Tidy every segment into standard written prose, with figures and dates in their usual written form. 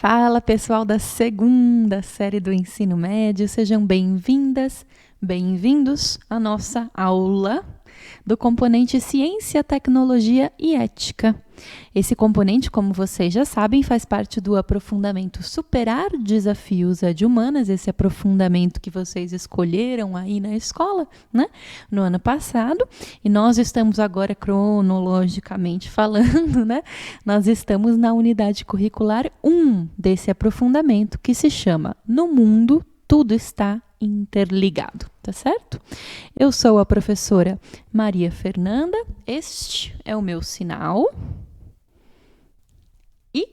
Fala, pessoal da segunda série do ensino médio, sejam bem-vindas, bem-vindos à nossa aula do componente Ciência, Tecnologia e Ética. Esse componente, como vocês já sabem, faz parte do aprofundamento Superar Desafios Ed-Humanas, esse aprofundamento que vocês escolheram aí na escola, né, no ano passado, e nós estamos agora cronologicamente falando, né, nós estamos na unidade curricular 1 desse aprofundamento, que se chama No Mundo Tudo Está Interligado, tá certo? Eu sou a professora Maria Fernanda, este é o meu sinal. E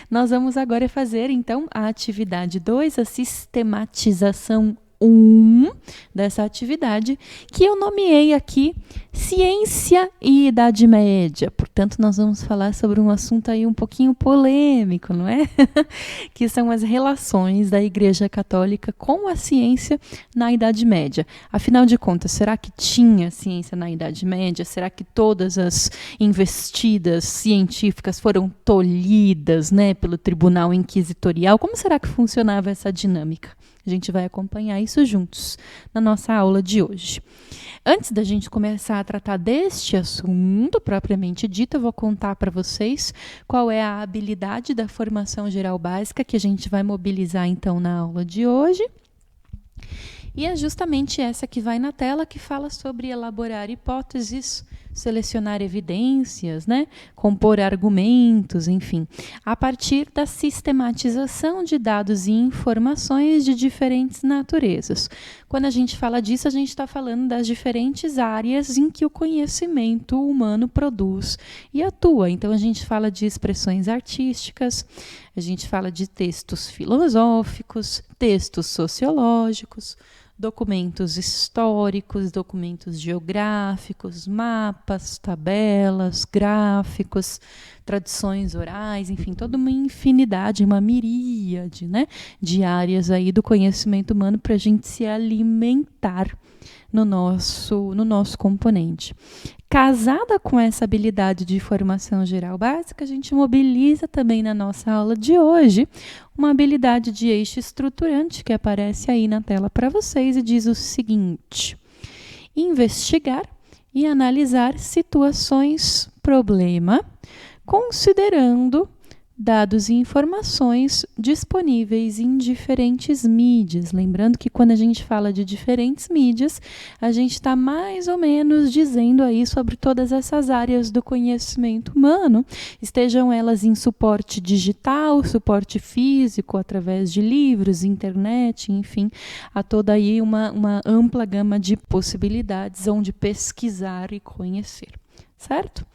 nós vamos agora fazer, então, a atividade 2, a sistematização 1 dessa atividade, que eu nomeei aqui Ciência e Idade Média. Portanto, nós vamos falar sobre um assunto aí um pouquinho polêmico, não é? Que são as relações da Igreja Católica com a ciência na Idade Média. Afinal de contas, será que tinha ciência na Idade Média? Será que todas as investidas científicas foram tolhidas, né, pelo Tribunal Inquisitorial? Como será que funcionava essa dinâmica? A gente vai acompanhar isso juntos na nossa aula de hoje. Antes da gente começar a tratar deste assunto propriamente dito, eu vou contar para vocês qual é a habilidade da formação geral básica que a gente vai mobilizar então na aula de hoje. E é justamente essa que vai na tela, que fala sobre elaborar hipóteses, selecionar evidências, né? Compor argumentos, enfim, a partir da sistematização de dados e informações de diferentes naturezas. Quando a gente fala disso, a gente está falando das diferentes áreas em que o conhecimento humano produz e atua. Então, a gente fala de expressões artísticas, a gente fala de textos filosóficos, textos sociológicos, documentos históricos, documentos geográficos, mapas, tabelas, gráficos, tradições orais, enfim, toda uma infinidade, uma miríade, né, de áreas aí do conhecimento humano para a gente se alimentar no nosso componente. Casada com essa habilidade de formação geral básica, a gente mobiliza também na nossa aula de hoje uma habilidade de eixo estruturante que aparece aí na tela para vocês e diz o seguinte: investigar e analisar situações problema, considerando dados e informações disponíveis em diferentes mídias. Lembrando que quando a gente fala de diferentes mídias, a gente está mais ou menos dizendo aí sobre todas essas áreas do conhecimento humano, estejam elas em suporte digital, suporte físico, através de livros, internet, enfim, há toda aí uma ampla gama de possibilidades onde pesquisar e conhecer, certo?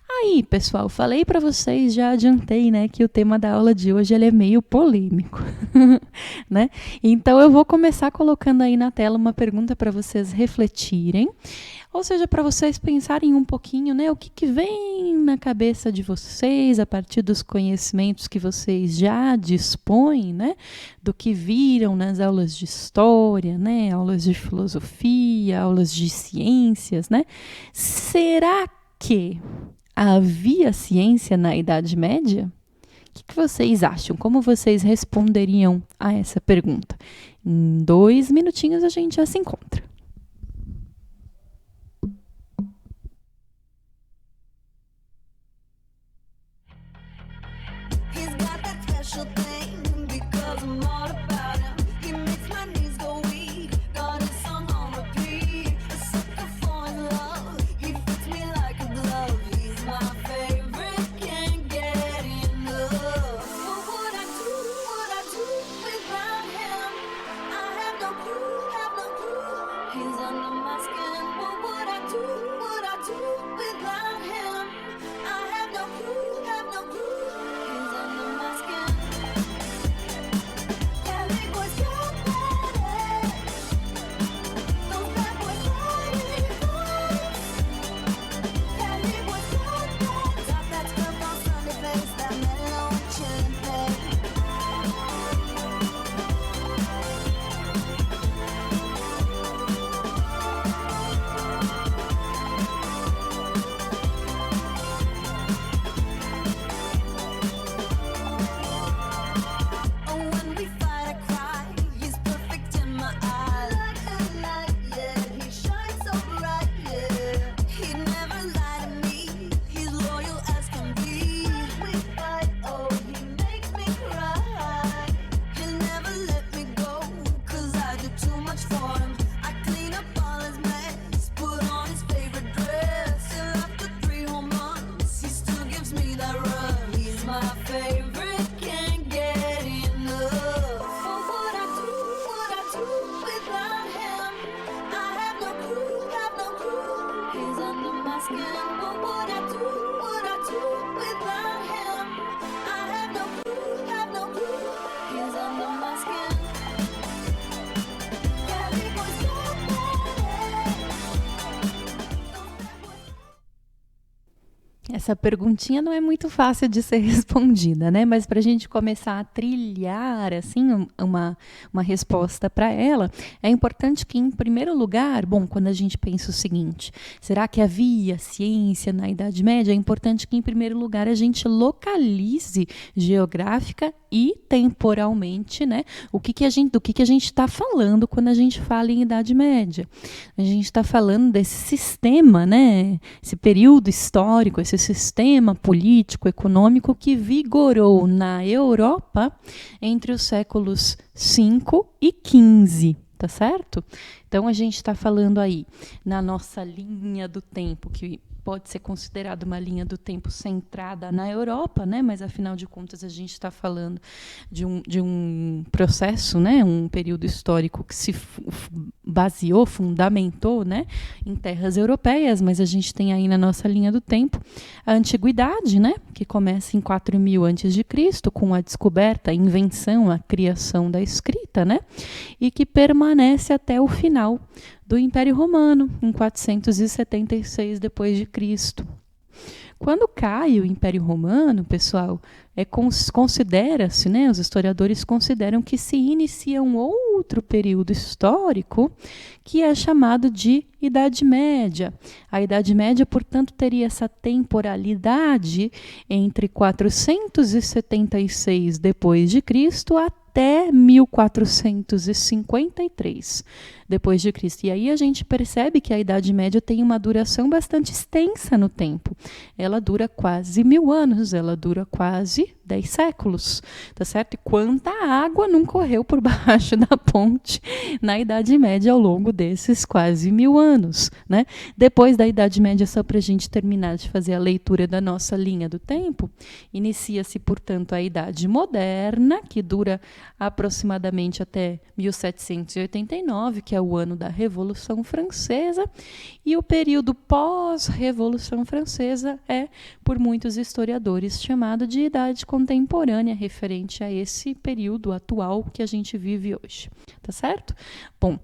Aí, pessoal, falei para vocês, já adiantei, né, que o tema da aula de hoje ele é meio polêmico, né? Então, eu vou começar colocando aí na tela uma pergunta para vocês refletirem, ou seja, para vocês pensarem um pouquinho, né, o que vem na cabeça de vocês a partir dos conhecimentos que vocês já dispõem, né, do que viram nas aulas de história, né, aulas de filosofia, aulas de ciências, né? Será que havia ciência na Idade Média? O que vocês acham? Como vocês responderiam a essa pergunta? Em 2 minutinhos a gente já se encontra. Essa perguntinha não é muito fácil de ser respondida, né? Mas para a gente começar a trilhar assim uma resposta para ela, é importante que, em primeiro lugar, bom, quando a gente pensa o seguinte, será que havia ciência na Idade Média? É importante que, em primeiro lugar, a gente localize geográfica e temporalmente, né? Do que a gente está falando quando a gente fala em Idade Média? A gente está falando desse sistema, né? Esse período histórico, esse sistema político, econômico que vigorou na Europa entre os séculos 5 e 15, tá certo? Então a gente está falando aí na nossa linha do tempo, que pode ser considerada uma linha do tempo centrada na Europa, né? Mas afinal de contas a gente está falando de um processo, né? Um período histórico que se baseou, fundamentou, né? Em terras europeias, mas a gente tem aí na nossa linha do tempo a Antiguidade, né? Que começa em 4000 a.C., com a descoberta, a invenção, a criação da escrita, né? E que permanece até o final do Império Romano, em 476 depois de Cristo. Quando cai o Império Romano, pessoal, considera-se, né, os historiadores consideram que se inicia um outro período histórico que é chamado de Idade Média. A Idade Média, portanto, teria essa temporalidade entre 476 depois de Cristo até 1453 depois de Cristo. E aí a gente percebe que a Idade Média tem uma duração bastante extensa no tempo. Ela dura quase 1000 anos, ela dura quase 10 séculos, tá certo? E quanta água não correu por baixo da ponte na Idade Média ao longo desses quase 1000 anos, né? Depois da Idade Média, só para a gente terminar de fazer a leitura da nossa linha do tempo, inicia-se, portanto, a Idade Moderna, que dura aproximadamente até 1789, que é o ano da Revolução Francesa, e o período pós-Revolução Francesa é, por muitos historiadores, chamado de Idade Contemporânea, referente a esse período atual que a gente vive hoje. Tá certo? Bom,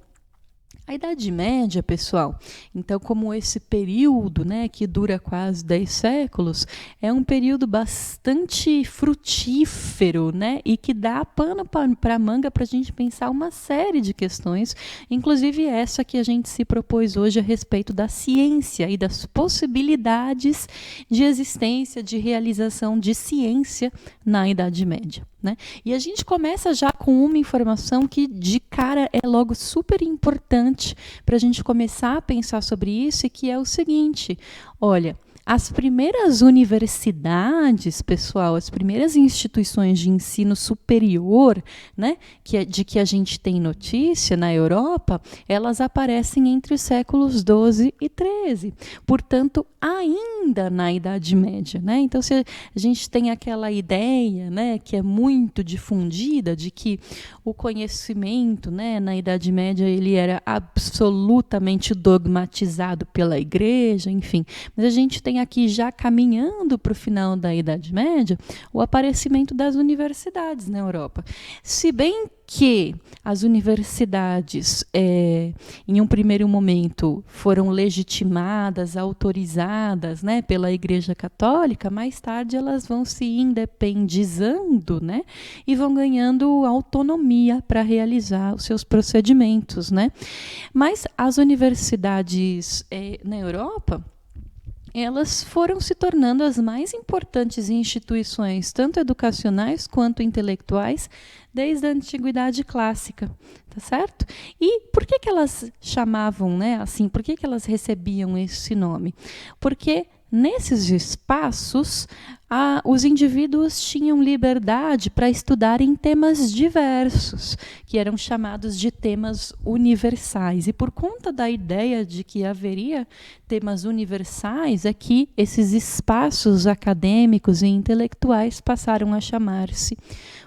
a Idade Média, pessoal, então, como esse período, né, que dura quase 10 séculos, é um período bastante frutífero, né, e que dá pano para manga para a gente pensar uma série de questões, inclusive essa que a gente se propôs hoje a respeito da ciência e das possibilidades de existência, de realização de ciência na Idade Média, né? E a gente começa já com uma informação que de cara é logo super importante para a gente começar a pensar sobre isso, e que é o seguinte: olha, as primeiras universidades, pessoal, as primeiras instituições de ensino superior, né, de que a gente tem notícia na Europa, elas aparecem entre os séculos 12 e 13. Portanto, ainda na Idade Média, né? Então, se a gente tem aquela ideia, né, que é muito difundida, de que o conhecimento, né, na Idade Média ele era absolutamente dogmatizado pela Igreja, enfim. Mas a gente tem aqui, já caminhando para o final da Idade Média, o aparecimento das universidades na Europa. Se bem que as universidades, em um primeiro momento, foram legitimadas, autorizadas, né, pela Igreja Católica, mais tarde elas vão se independizando, né, e vão ganhando autonomia para realizar os seus procedimentos, né? Mas as universidades na Europa, elas foram se tornando as mais importantes instituições, tanto educacionais quanto intelectuais, desde a Antiguidade Clássica, tá certo? E por que elas chamavam, né, assim, por que elas recebiam esse nome? Porque nesses espaços os indivíduos tinham liberdade para estudarem temas diversos, que eram chamados de temas universais. E por conta da ideia de que haveria temas universais, é que esses espaços acadêmicos e intelectuais passaram a chamar-se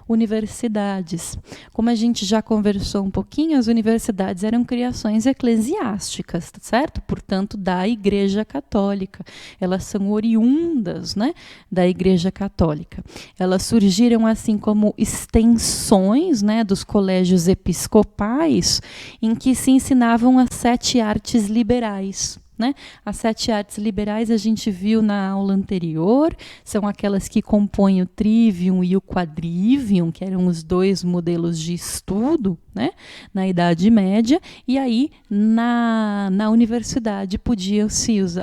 universidades. Como a gente já conversou um pouquinho, as universidades eram criações eclesiásticas, certo? Portanto, da Igreja Católica. Elas são oriundas, né, da Igreja Católica. Elas surgiram assim como extensões, né, dos colégios episcopais, em que se ensinavam as 7 artes liberais. Né? As 7 artes liberais a gente viu na aula anterior, são aquelas que compõem o trivium e o quadrivium, que eram os 2 modelos de estudo, né, na Idade Média, e aí na universidade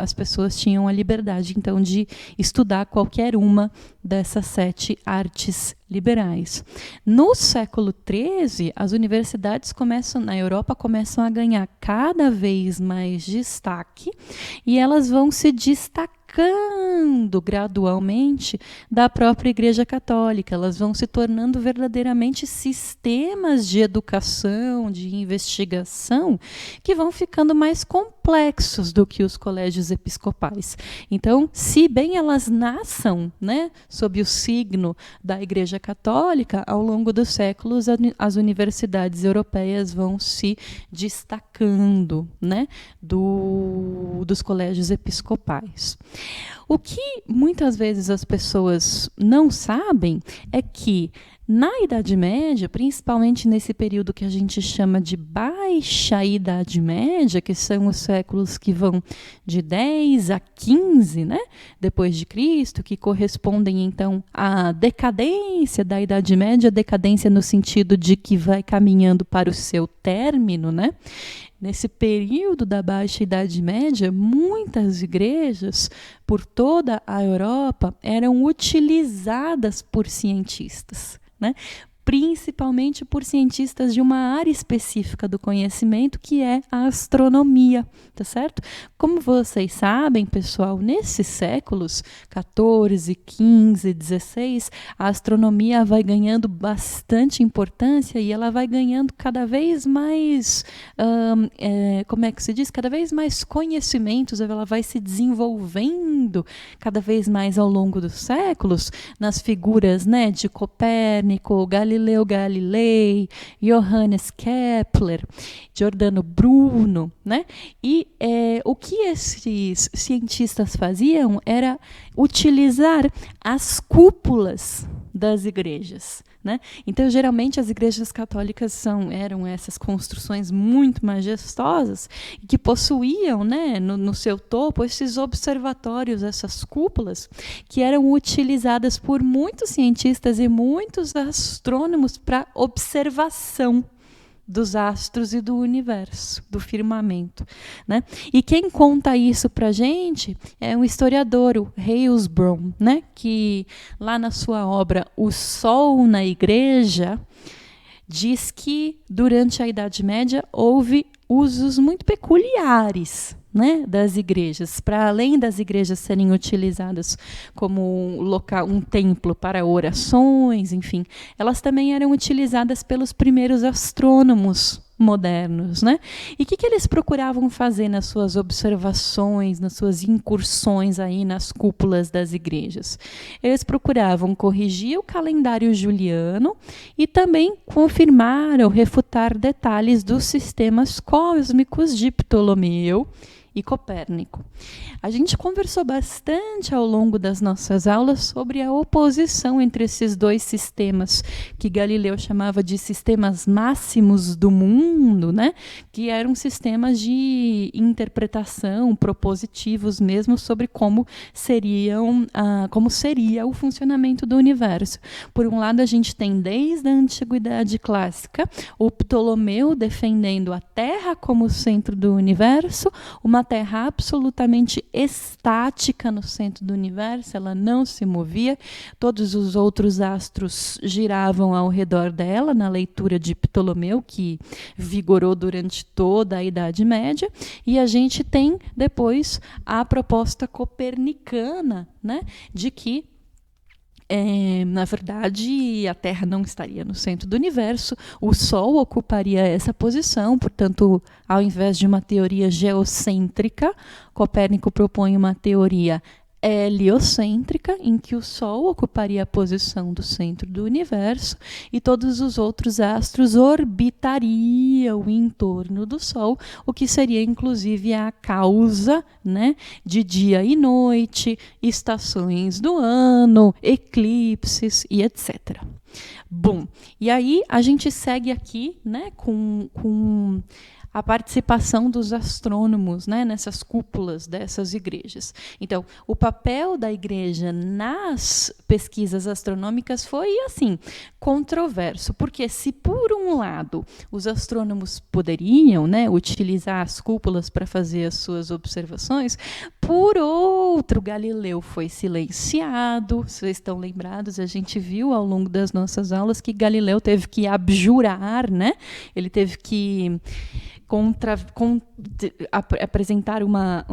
as pessoas tinham a liberdade então de estudar qualquer uma dessas 7 artes liberais. No século XIII, as universidades na Europa começam a ganhar cada vez mais destaque e elas vão se destacando gradualmente da própria Igreja Católica. Elas vão se tornando verdadeiramente sistemas de educação, de investigação, que vão ficando mais complexos do que os colégios episcopais. Então, se bem elas nasçam, né, sob o signo da Igreja Católica, ao longo dos séculos as universidades europeias vão se destacando, né, dos colégios episcopais. O que muitas vezes as pessoas não sabem é que na Idade Média, principalmente nesse período que a gente chama de Baixa Idade Média, que são os séculos que vão de 10 a 15, né, depois de Cristo, que correspondem então à decadência da Idade Média, decadência no sentido de que vai caminhando para o seu término, né? Nesse período da Baixa Idade Média, muitas igrejas por toda a Europa eram utilizadas por cientistas, né? Principalmente por cientistas de uma área específica do conhecimento, que é a astronomia, tá certo? Como vocês sabem, pessoal, nesses séculos 14, 15, 16, a astronomia vai ganhando bastante importância e ela vai ganhando cada vez mais, como é que se diz? Cada vez mais conhecimentos, ela vai se desenvolvendo cada vez mais ao longo dos séculos, nas figuras, né, de Copérnico, Galileu Galilei, Johannes Kepler, Giordano Bruno, né? E o que esses cientistas faziam era utilizar as cúpulas das igrejas, né? Então, geralmente, as igrejas católicas eram essas construções muito majestosas que possuíam, né, no seu topo esses observatórios, essas cúpulas, que eram utilizadas por muitos cientistas e muitos astrônomos para observação dos astros e do universo, do firmamento, né? E quem conta isso para a gente é um historiador, o Heilsbronn, né? Que lá na sua obra O Sol na Igreja, diz que durante a Idade Média houve usos muito peculiares, né, das igrejas. Para além das igrejas serem utilizadas como um templo para orações, enfim, elas também eram utilizadas pelos primeiros astrônomos modernos, né? E o que eles procuravam fazer nas suas observações, nas suas incursões aí nas cúpulas das igrejas? Eles procuravam corrigir o calendário juliano e também confirmar ou refutar detalhes dos sistemas cósmicos de Ptolomeu e Copérnico. A gente conversou bastante ao longo das nossas aulas sobre a oposição entre esses 2 sistemas que Galileu chamava de sistemas máximos do mundo, né? Que eram sistemas de interpretação, propositivos mesmo, sobre como seria o funcionamento do universo. Por um lado, a gente tem desde a Antiguidade Clássica o Ptolomeu defendendo a Terra como centro do universo, uma Terra absolutamente estática no centro do universo, ela não se movia, todos os outros astros giravam ao redor dela, na leitura de Ptolomeu, que vigorou durante toda a Idade Média, e a gente tem depois a proposta copernicana, né, de que Na verdade, a Terra não estaria no centro do universo, o Sol ocuparia essa posição, portanto, ao invés de uma teoria geocêntrica, Copérnico propõe uma teoria heliocêntrica, em que o Sol ocuparia a posição do centro do universo e todos os outros astros orbitariam em torno do Sol, o que seria inclusive a causa, né, de dia e noite, estações do ano, eclipses e etc. Bom, e aí a gente segue aqui, né, com a participação dos astrônomos, né, nessas cúpulas dessas igrejas. Então, o papel da igreja nas pesquisas astronômicas foi, assim, controverso, porque se, por um lado, os astrônomos poderiam, né, utilizar as cúpulas para fazer as suas observações, por outro, Galileu foi silenciado. Vocês estão lembrados, a gente viu ao longo das nossas aulas que Galileu teve que abjurar, né? Ele teve que apresentar uma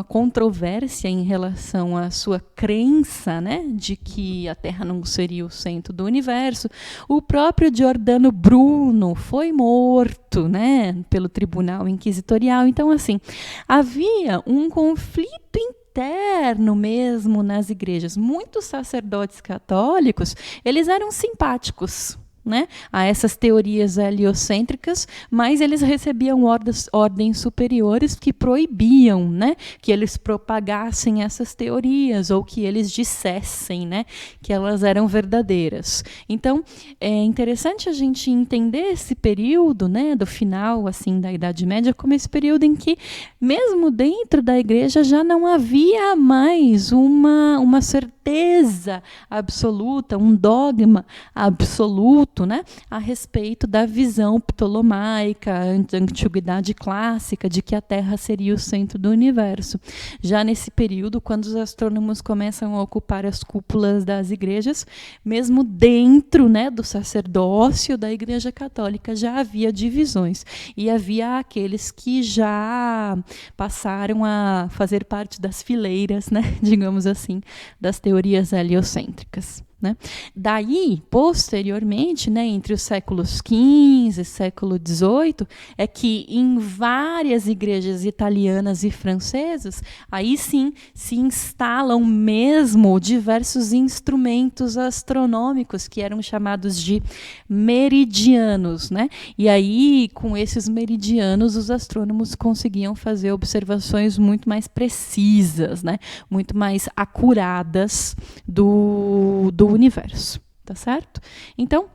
controvérsia em relação à sua crença, né, de que a Terra não seria o centro do universo. O próprio Giordano Bruno foi morto, né, pelo Tribunal Inquisitorial. Então, assim, havia um conflito interno mesmo nas igrejas. Muitos sacerdotes católicos, eles eram simpáticos, né, a essas teorias heliocêntricas, mas eles recebiam ordens superiores que proibiam, né, que eles propagassem essas teorias ou que eles dissessem, né, que elas eram verdadeiras. Então, é interessante a gente entender esse período, né, do final assim da Idade Média como esse período em que, mesmo dentro da igreja, já não havia mais uma certeza absoluta, um dogma absoluto, né, a respeito da visão ptolomaica, da antiguidade clássica, de que a Terra seria o centro do universo. Já nesse período, quando os astrônomos começam a ocupar as cúpulas das igrejas, mesmo dentro, né, do sacerdócio da Igreja Católica, já havia divisões. E havia aqueles que já passaram a fazer parte das fileiras, né, digamos assim, das teorias heliocêntricas. Né? Daí, posteriormente, né, entre os séculos XV e século XVIII, é que em várias igrejas italianas e francesas, aí sim se instalam mesmo diversos instrumentos astronômicos que eram chamados de meridianos, né? E aí, com esses meridianos, os astrônomos conseguiam fazer observações muito mais precisas, né? Muito mais acuradas do universo, tá certo? Então,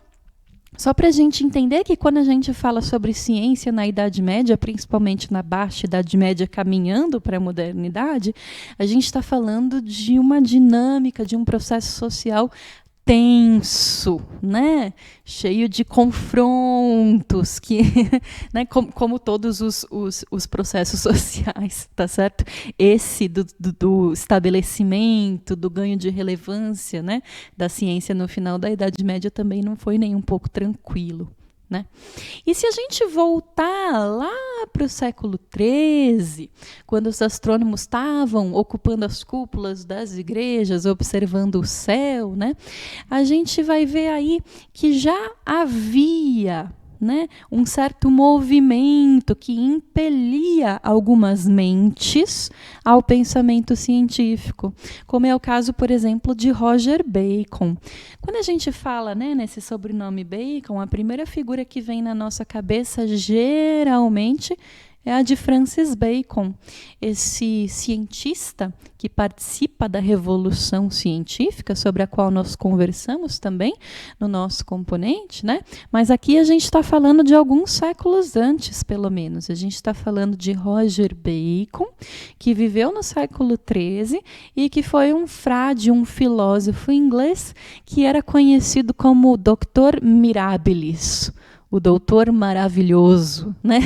só para a gente entender que quando a gente fala sobre ciência na Idade Média, principalmente na Baixa Idade Média caminhando para a modernidade, a gente está falando de uma dinâmica, de um processo social tenso, né? Cheio de confrontos, que, né? como todos os processos sociais, tá certo? Esse do estabelecimento, do ganho de relevância, né, da ciência no final da Idade Média também não foi nem um pouco tranquilo. Né? E se a gente voltar lá para o século XIII, quando os astrônomos estavam ocupando as cúpulas das igrejas, observando o céu, né, a gente vai ver aí que já havia, né, um certo movimento que impelia algumas mentes ao pensamento científico, como é o caso, por exemplo, de Roger Bacon. Quando a gente fala, né, nesse sobrenome Bacon, a primeira figura que vem na nossa cabeça geralmente é a de Francis Bacon, esse cientista que participa da revolução científica, sobre a qual nós conversamos também no nosso componente, né? Mas aqui a gente está falando de alguns séculos antes, pelo menos. A gente está falando de Roger Bacon, que viveu no século XIII e que foi um frade, um filósofo inglês que era conhecido como Dr. Mirabilis, o doutor maravilhoso, né?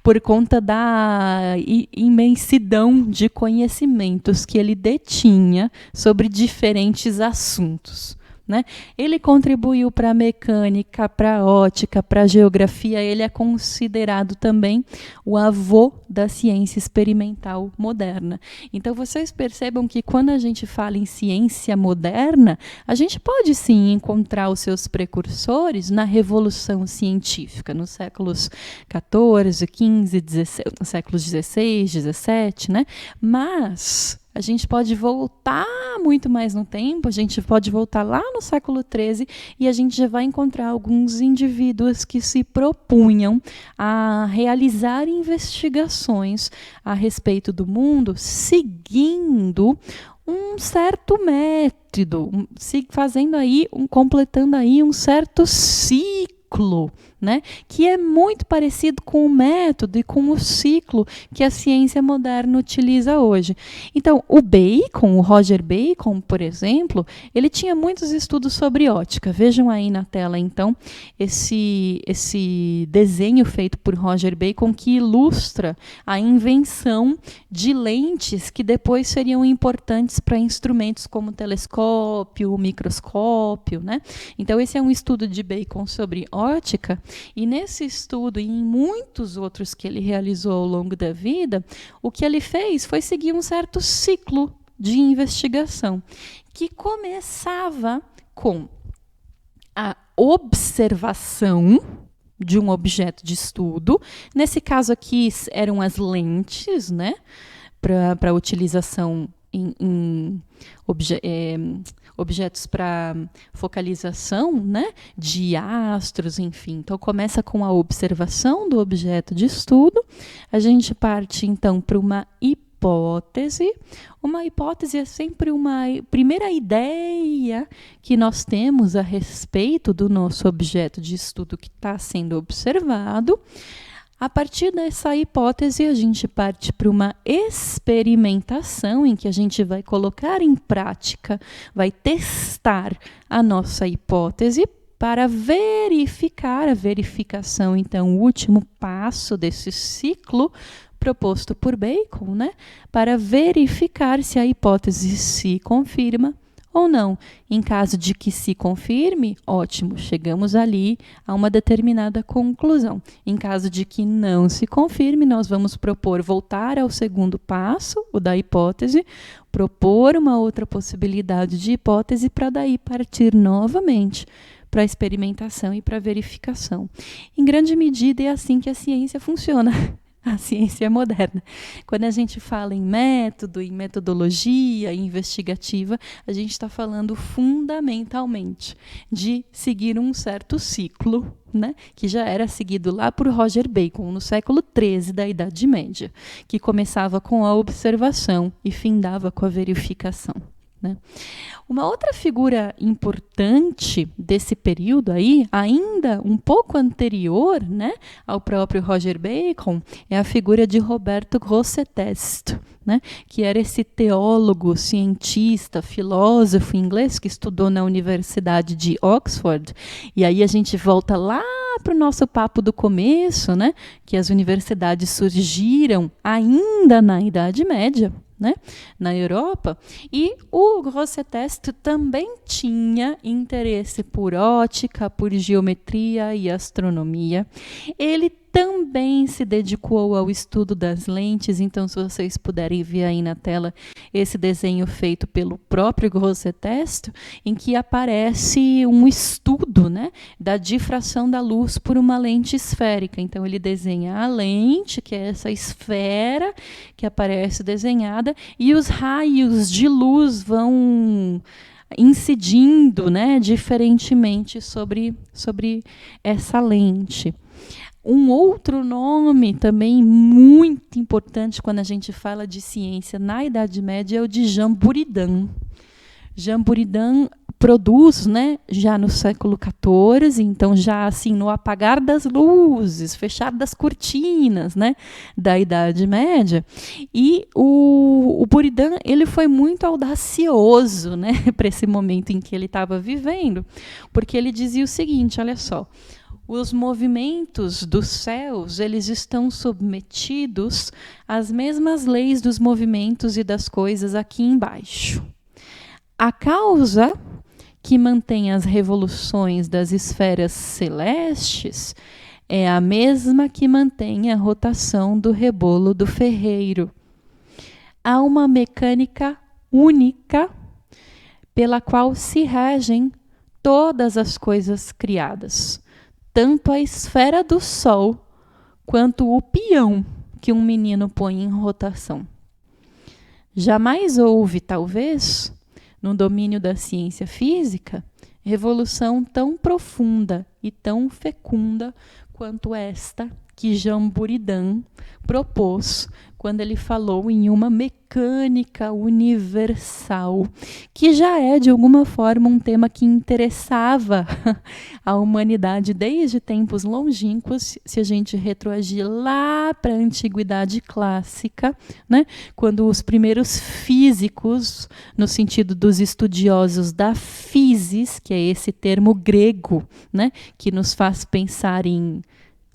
Por conta da imensidão de conhecimentos que ele detinha sobre diferentes assuntos. né? Ele contribuiu para a mecânica, para a ótica, para a geografia. Ele é considerado também o avô da ciência experimental moderna. Então, vocês percebam que quando a gente fala em ciência moderna, a gente pode sim encontrar os seus precursores na Revolução Científica, nos séculos XIV, XV, XVI, nos séculos XVI, XVII, né? Mas a gente pode voltar muito mais no tempo, a gente pode voltar lá no século XIII e a gente já vai encontrar alguns indivíduos que se propunham a realizar investigações a respeito do mundo, seguindo um certo método, fazendo aí, completando aí um certo ciclo, né, que é muito parecido com o método e com o ciclo que a ciência moderna utiliza hoje. Então, o Roger Bacon, por exemplo, ele tinha muitos estudos sobre ótica. Vejam aí na tela, então, esse desenho feito por Roger Bacon que ilustra a invenção de lentes que depois seriam importantes para instrumentos como telescópio, microscópio, né? Então, esse é um estudo de Bacon sobre ótica. E nesse estudo e em muitos outros que ele realizou ao longo da vida, o que ele fez foi seguir um certo ciclo de investigação, que começava com a observação de um objeto de estudo. Nesse caso aqui eram as lentes, né, para utilização em objetos para focalização, né, de astros, enfim. Então, começa com a observação do objeto de estudo. A gente parte, então, para uma hipótese. Uma hipótese é sempre uma primeira ideia que nós temos a respeito do nosso objeto de estudo que está sendo observado. A partir dessa hipótese, a gente parte para uma experimentação em que a gente vai colocar em prática, vai testar a nossa hipótese para verificar a verificação, então, o último passo desse ciclo proposto por Bacon, né, para verificar se a hipótese se confirma ou não. Em caso de que se confirme, ótimo, chegamos ali a uma determinada conclusão. Em caso de que não se confirme, nós vamos propor voltar ao segundo passo, o da hipótese, propor uma outra possibilidade de hipótese para daí partir novamente para a experimentação e para a verificação. Em grande medida é assim que a ciência funciona. A ciência moderna. Quando a gente fala em método, em metodologia investigativa, a gente está falando fundamentalmente de seguir um certo ciclo, né, que já era seguido lá por Roger Bacon, no século XIII da Idade Média, que começava com a observação e findava com a verificação. Né? Uma outra figura importante desse período aí, ainda um pouco anterior, né, ao próprio Roger Bacon, é a figura de Roberto Grosseteste, né, que era esse teólogo, cientista, filósofo inglês que estudou na Universidade de Oxford. E aí a gente volta lá para o nosso papo do começo, né, que as universidades surgiram ainda na Idade Média, né, na Europa, e o Grosseteste também tinha interesse por ótica, por geometria e astronomia. Ele também se dedicou ao estudo das lentes, então se vocês puderem ver aí na tela esse desenho feito pelo próprio Grosseteste, em que aparece um estudo, né, da difração da luz por uma lente esférica. Então ele desenha a lente, que é essa esfera que aparece desenhada, e os raios de luz vão incidindo, né, diferentemente sobre essa lente. Um outro nome também muito importante quando a gente fala de ciência na Idade Média é o de Jean Buridan. Jean Buridan produz, né, já no século XIV, então já assim no apagar das luzes, fechar das cortinas, né, da Idade Média. E o Buridan, ele foi muito audacioso, né, para esse momento em que ele estava vivendo, porque ele dizia o seguinte, olha só: os movimentos dos céus, eles estão submetidos às mesmas leis dos movimentos e das coisas aqui embaixo. A causa que mantém as revoluções das esferas celestes é a mesma que mantém a rotação do rebolo do ferreiro. Há uma mecânica única pela qual se regem todas as coisas criadas, tanto a esfera do Sol quanto o peão que um menino põe em rotação. Jamais houve, talvez, no domínio da ciência física, revolução tão profunda e tão fecunda quanto esta que Jean Buridan propôs quando ele falou em uma mecânica universal, que já é, de alguma forma, um tema que interessava a humanidade desde tempos longínquos, se a gente retroagir lá para a Antiguidade Clássica, né, quando os primeiros físicos, no sentido dos estudiosos da physis, que é esse termo grego, né, que nos faz pensar em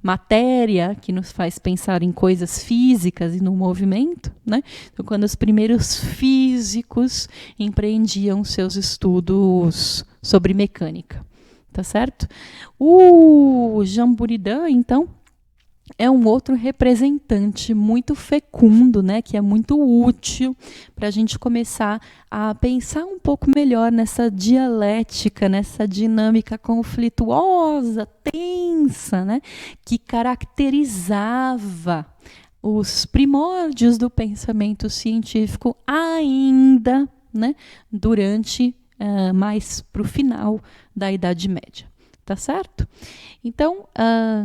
matéria, que nos faz pensar em coisas físicas e no movimento, né? Então, quando os primeiros físicos empreendiam seus estudos sobre mecânica, tá certo? O Jean Buridan, então, é um outro representante muito fecundo, né, que é muito útil para a gente começar a pensar um pouco melhor nessa dialética, nessa dinâmica conflituosa, tensa, né, que caracterizava os primórdios do pensamento científico ainda, né, durante mais para o final da Idade Média. Tá certo? Então,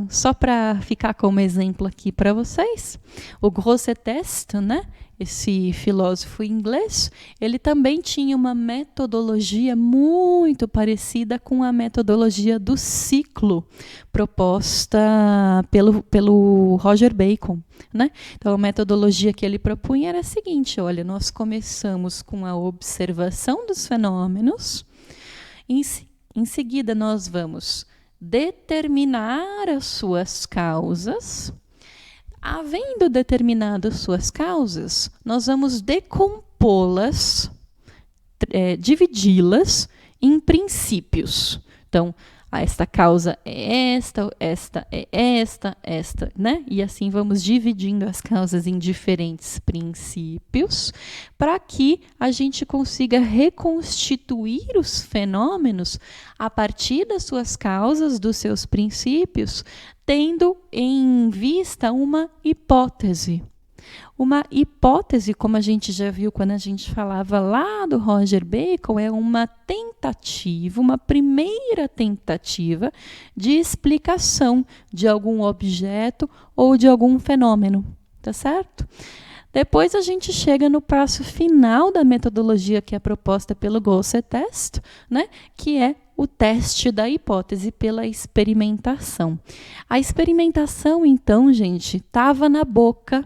só para ficar como exemplo aqui para vocês, o Grosseteste, né, esse filósofo inglês, ele também tinha uma metodologia muito parecida com a metodologia do ciclo proposta pelo Roger Bacon, né? Então, a metodologia que ele propunha era a seguinte: olha, nós começamos com a observação dos fenômenos, em seguida, nós vamos determinar as suas causas. Havendo determinado as suas causas, nós vamos decompô-las, dividi-las em princípios. Então, esta causa é esta é esta, né? E assim vamos dividindo as causas em diferentes princípios, para que a gente consiga reconstituir os fenômenos a partir das suas causas, dos seus princípios, tendo em vista uma hipótese. Uma hipótese, como a gente já viu quando a gente falava lá do Roger Bacon, é uma tentativa, uma primeira tentativa de explicação de algum objeto ou de algum fenômeno, tá certo? Depois a gente chega no passo final da metodologia que é proposta pelo Grosseteste, né, que é o teste da hipótese pela experimentação. A experimentação, então, gente, estava na boca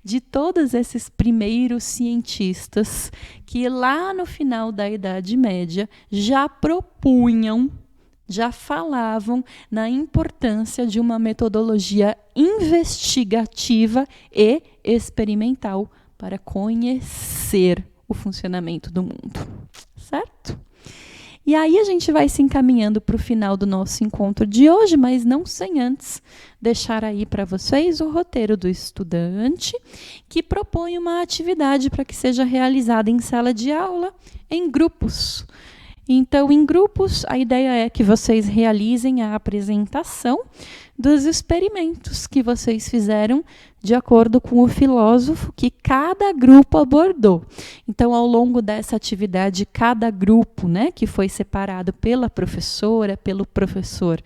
de todos esses primeiros cientistas que lá no final da Idade Média já propunham, já falavam na importância de uma metodologia investigativa e experimental para conhecer o funcionamento do mundo, certo? E aí a gente vai se encaminhando para o final do nosso encontro de hoje, mas não sem antes deixar aí para vocês o roteiro do estudante, que propõe uma atividade para que seja realizada em sala de aula, em grupos. Então, em grupos, a ideia é que vocês realizem a apresentação dos experimentos que vocês fizeram de acordo com o filósofo que cada grupo abordou. Então, ao longo dessa atividade, cada grupo, né, que foi separado pela professora, pelo professor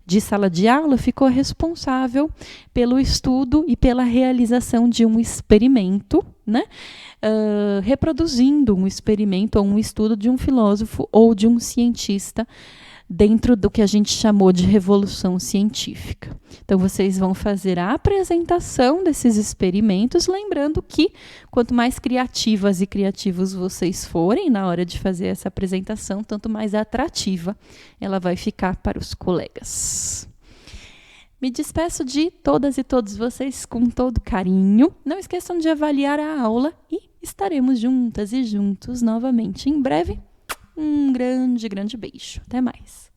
de sala de aula, ficou responsável pelo estudo e pela realização de um experimento, né, reproduzindo um experimento ou um estudo de um filósofo ou de um cientista dentro do que a gente chamou de revolução científica. Então, vocês vão fazer a apresentação desses experimentos, lembrando que quanto mais criativas e criativos vocês forem na hora de fazer essa apresentação, tanto mais atrativa ela vai ficar para os colegas. Me despeço de todas e todos vocês com todo carinho. Não esqueçam de avaliar a aula e estaremos juntas e juntos novamente em breve. Um grande, grande beijo. Até mais.